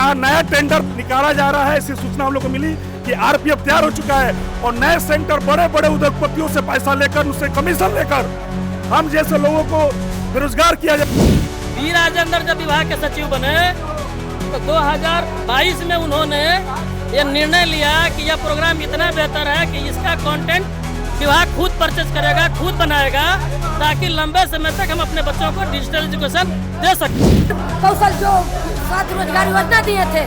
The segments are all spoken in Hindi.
यहाँ नया टेंडर निकाला जा रहा है। ऐसी सूचना हम लोग को मिली कि आरपीएफ तैयार हो चुका है और नए सेंटर बड़े बड़े उद्योगपतियों से पैसा लेकर, उससे कमीशन लेकर हम जैसे लोगों को बेरोजगार किया जाए। बी राजेंद्र जब विभाग के सचिव बने तो 2022 में उन्होंने ये निर्णय लिया कि यह प्रोग्राम इतना बेहतर है कि इसका कंटेंट विभाग खुद परचेज करेगा, खुद बनाएगा, ताकि लंबे समय तक हम अपने बच्चों को डिजिटल एजुकेशन दे सकें। कौशल जो साथ रोजगार योजना दिए थे,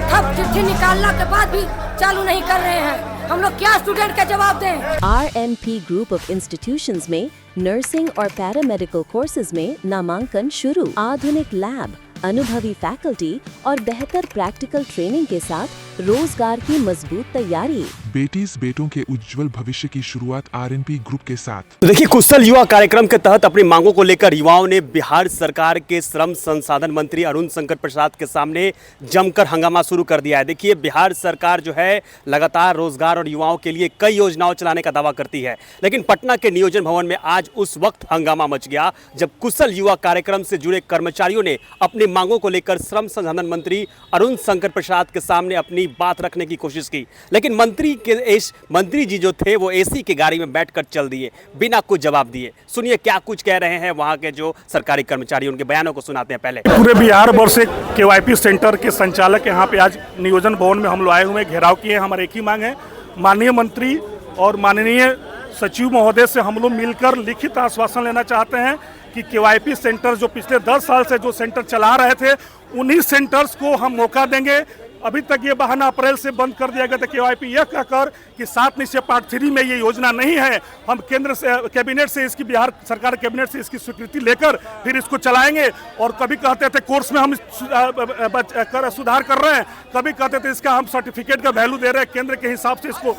ठप चिट्ठी निकालने के बाद भी चालू नहीं कर रहे हैं। हम लोग क्या स्टूडेंट का जवाब दें? RNP ग्रुप ऑफ इंस्टीट्यूशंस में नर्सिंग और पैरामेडिकल कोर्सेज में नामांकन शुरू। आधुनिक लैब, अनुभवी फैकल्टी और बेहतर प्रैक्टिकल ट्रेनिंग के साथ रोजगार की मजबूत तैयारी। बेटीज बेटों के उज्जवल भविष्य की शुरुआत RNP ग्रुप के साथ। तो देखिए, कुशल युवा कार्यक्रम के तहत अपनी मांगों को लेकर युवाओं ने बिहार सरकार के श्रम संसाधन मंत्री अरुण शंकर प्रसाद के सामने जमकर हंगामा शुरू कर दिया है। देखिए, बिहार सरकार जो है लगातार रोजगार और युवाओं के लिए कई योजनाओं चलाने का दावा करती है, लेकिन पटना के नियोजन भवन में आज उस वक्त हंगामा मच गया जब कुशल युवा कार्यक्रम से जुड़े कर्मचारियों ने अपनी मांगों को लेकर श्रम संसाधन मंत्री अरुण शंकर प्रसाद के सामने अपनी बात रखने की कोशिश की, लेकिन मंत्री जी जो थे वो एसी की गाड़ी में बैठकर चल दिए बिना कुछ जवाब दिए। सुनिए क्या कुछ कह रहे हैं वहां के जो सरकारी कर्मचारी, उनके बयानों को सुनाते हैं। पहले पूरे बिहार भर से KYP सेंटर के संचालक यहाँ पे आज नियोजन भवन में हम लोग आए हुए, घेराव किए। हमारे एक ही मांग है, माननीय मंत्री और माननीय सचिव महोदय से हम लोग मिलकर लिखित आश्वासन लेना चाहते हैं कि KYP सेंटर जो पिछले 10 साल से जो सेंटर चला रहे थे, उन्हीं सेंटर्स को हम मौका देंगे। अभी तक ये बहाना अप्रैल से बंद कर दिया गया था KYP यह कहकर कि 7 निश्चय पार्ट 3 में ये योजना नहीं है। हम केंद्र से कैबिनेट से इसकी, बिहार सरकार कैबिनेट से इसकी स्वीकृति लेकर फिर इसको चलाएंगे। और कभी कहते थे कोर्स में हम सुधार कर रहे हैं, कभी कहते थे इसका हम सर्टिफिकेट का वैल्यू दे रहे हैं केंद्र के हिसाब से इसको,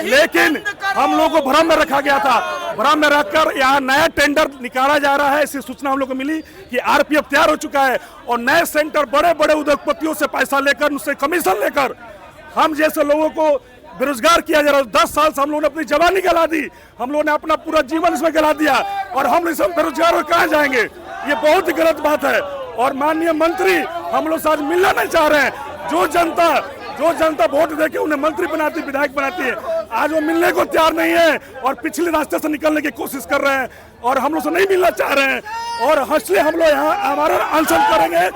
लेकिन हम लोगों को भ्रम में रखा गया था। भ्रम में रखकर यहाँ नया टेंडर निकाला जा रहा है। ऐसी सूचना हम लोग को मिली कि आरपीएफ तैयार हो चुका है और नए सेंटर बड़े बड़े उद्योगपतियों से पैसा लेकर, उससे कमीशन लेकर हम जैसे लोगों को बेरोजगार किया जा रहा है। 10 साल से हम लोगों ने अपनी जवानी गला दी, हम लोगों ने अपना पूरा जीवन इसमें गला दिया और हम इस बेरोजगार हो कहाँ जाएंगे? ये बहुत ही गलत बात है। और माननीय मंत्री हम लोग से आज मिलना नहीं चाह रहे हैं। जो जनता वोट देके उन्हें मंत्री बनाती, विधायक बनाती है, आज वो मिलने को तैयार नहीं है और पिछले रास्ते से निकलने की कोशिश कर रहे हैं और हम लोग से नहीं मिलना चाह रहे हैं। और इसलिए हम लोग यहाँ हमारा अनशन करेंगे,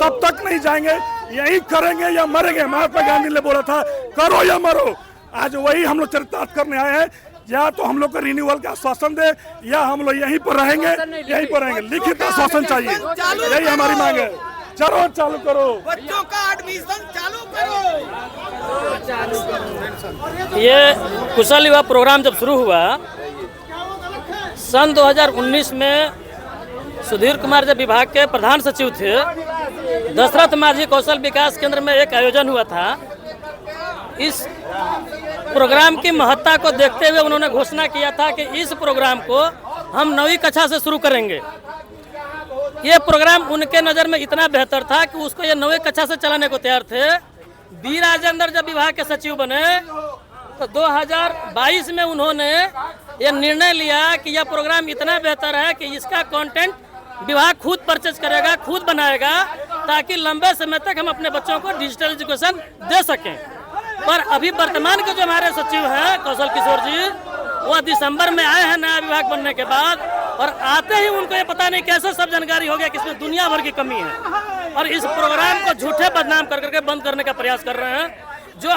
तब तक नहीं जाएंगे, यही करेंगे या मरेंगे। महात्मा गांधी ने बोला था करो या मरो। आज वही हम लोग चरितार्थ करने आए हैं। या तो हम लोग को रिन्यूअल का आश्वासन दे या हम लोग यहीं पर रहेंगे, यहीं पर रहेंगे। लिखित आश्वासन चाहिए, यही हमारी मांग है। चलो चालू करो, बच्चों का एडमिशन चालू करो। ये कुशल युवा प्रोग्राम जब शुरू हुआ सन 2019 में, सुधीर कुमार जब विभाग के प्रधान सचिव थे, दशरथ माझी कौशल विकास केंद्र में एक आयोजन हुआ था। इस प्रोग्राम की महत्ता को देखते हुए उन्होंने घोषणा किया था कि इस प्रोग्राम को हम 9वीं कक्षा से शुरू करेंगे। ये प्रोग्राम उनके नज़र में इतना बेहतर था कि उसको ये 9वीं कक्षा से चलाने को तैयार थे। बी राजेंद्र जब विभाग के सचिव बने तो 2022 में उन्होंने ये निर्णय लिया कि यह प्रोग्राम इतना बेहतर है कि इसका कंटेंट विभाग खुद परचेज करेगा, खुद बनाएगा, ताकि लंबे समय तक हम अपने बच्चों को डिजिटल एजुकेशन दे सकें। पर अभी वर्तमान के जो हमारे सचिव हैं कौशल किशोर जी, वो दिसंबर में आए हैं नया विभाग बनने के बाद, और आते ही उनको ये पता नहीं कैसे सब जानकारी हो गया कि इसमें दुनिया भर की कमी है और इस प्रोग्राम को झूठे बदनाम कर करके बंद करने का प्रयास कर रहे हैं। जो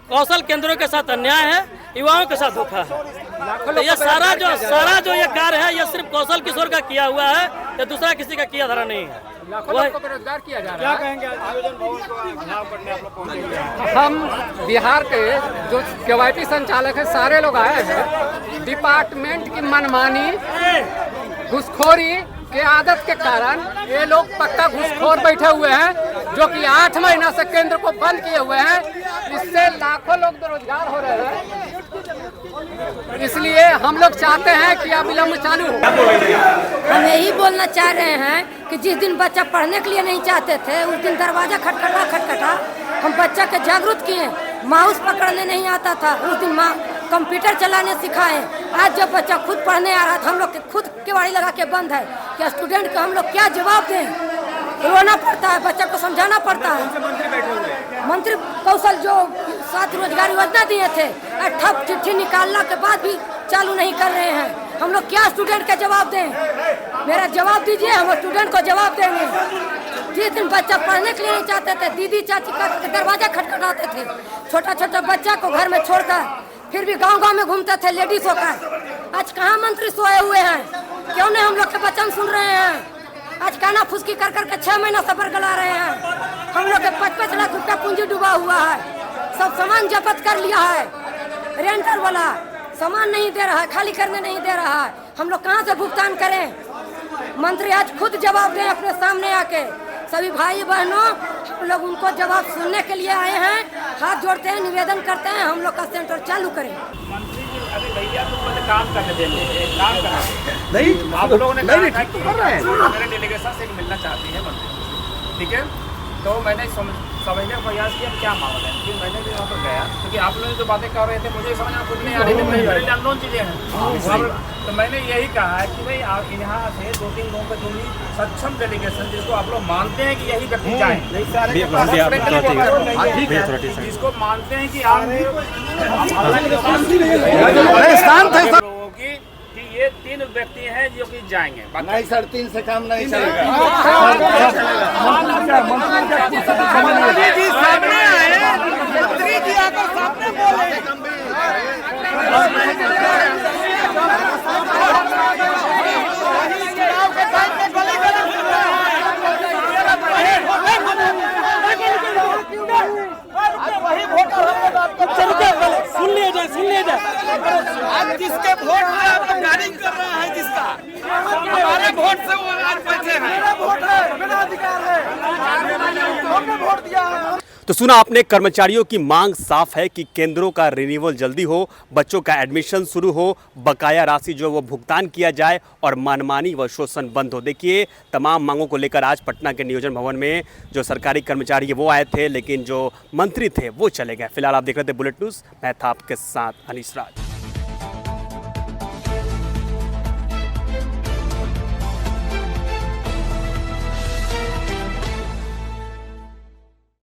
कौशल केंद्रों के साथ अन्याय है, युवाओं के साथ धोखा है। तो ये सारा जो ये कार्य है, ये सिर्फ कौशल किशोर का किया हुआ है, ये दूसरा किसी का किया धरा नहीं है। बेरोजगार किया जा रहा है। हम बिहार के जो KYP संचालक है, सारे लोग आए हैं। डिपार्टमेंट की मनमानी, घुसखोरी के आदत के कारण ये लोग पक्का घुसखोर बैठे हुए हैं, जो कि 8 महीना से केंद्र को बंद किए हुए हैं। इससे लाखों लोग बेरोजगार हो रहे हैं। इसलिए हम लोग चाहते हैं कि अविलंब चालू हो। हम यही बोलना चाह रहे हैं कि जिस दिन बच्चा पढ़ने के लिए नहीं चाहते थे, उस दिन दरवाजा खटखटा हम बच्चा के जागरूक किए। माउस पकड़ने नहीं आता था, उस दिन कंप्यूटर चलाने सिखाए। आज जब बच्चा खुद पढ़ने आ रहा था, हम लोग खुद केवाड़ी लगा के बंद है। क्या स्टूडेंट को हम लोग क्या जवाब दें? रोना पड़ता है, बच्चा को समझाना पड़ता है। मंत्री कौशल जो 7 रोजगार योजना दिए थे, ठप चिट्ठी निकालने के बाद भी चालू नहीं कर रहे हैं। हम लोग क्या स्टूडेंट का जवाब दें? मेरा जवाब दीजिए, हम स्टूडेंट को जवाब देंगे। जिस दिन बच्चा पढ़ने के लिए नहीं चाहते थे, दीदी चाची का दरवाजा खटखटाते थे, छोटा छोटा बच्चा को घर में छोड़कर फिर भी गांव-गांव में घूमते थे लेडीज होकर। आज कहाँ मंत्री सोए हुए हैं? क्यों नहीं हम लोग के वचन सुन रहे हैं? आज काना फुसकी कर करके 6 महीना सफर गला रहे हैं। हम लोग के 55 लाख रुपया पूंजी डूबा हुआ है, सब सामान जब्त कर लिया है। रेंटर वाला सामान नहीं दे रहा है, खाली करने नहीं दे रहा है। हम लोग कहाँ से भुगतान करें? मंत्री आज खुद जवाब दें अपने सामने आके। सभी भाई बहनों, हम लोग उनको जवाब सुनने के लिए आए हैं। हाथ जोड़ते हैं, निवेदन करते हैं, हम लोग का सेंटर चालू करें। मंत्री जी अभी भैया तो पहले काम करने देंगे, काम करना नहीं, आप लोगों ने नहीं ठीक तो कर रहे हैं। मेरे डेलीगेशन से मिलना चाहती है मंत्री, ठीक है? तो मैंने समझने का प्रयास किया क्या मामला है, फिर मैंने भी वहाँ पर गया, क्योंकि आप लोग जो बातें कर रहे थे मुझे समझ में कुछ नहीं आ रही थी, मेरे लिए अननोन चीज़ें हैं। तो मैंने यही कहा है कि भाई आप यहाँ से 2-3 लोगों को जो भी सक्षम डेलीगेशन जिसको आप लोग मानते हैं कि यही व्यक्ति जाए, जिसको मानते हैं कि आप लोगों की कि ये 3 व्यक्ति हैं जो कि जाएंगे। नहीं सर, 3 से काम नहीं चलेगा। सुन लिया जाए। आज जिसके वोट में आप गार्डिंग कर रहे हैं, जिसका हमारे वोट से वो आज बचे हैं। मेरा वोट है, मेरा अधिकार है, हमने वोट दिया है। तो सुना आपने, कर्मचारियों की मांग साफ है कि केंद्रों का रिन्यूअल जल्दी हो, बच्चों का एडमिशन शुरू हो, बकाया राशि जो वो भुगतान किया जाए और मनमानी व शोषण बंद हो। देखिए, तमाम मांगों को लेकर आज पटना के नियोजन भवन में जो सरकारी कर्मचारी वो आए थे, लेकिन जो मंत्री थे वो चले गए। फिलहाल आप देख रहे थे बुलेट न्यूज़, मैं था आपके साथ अनीश राज।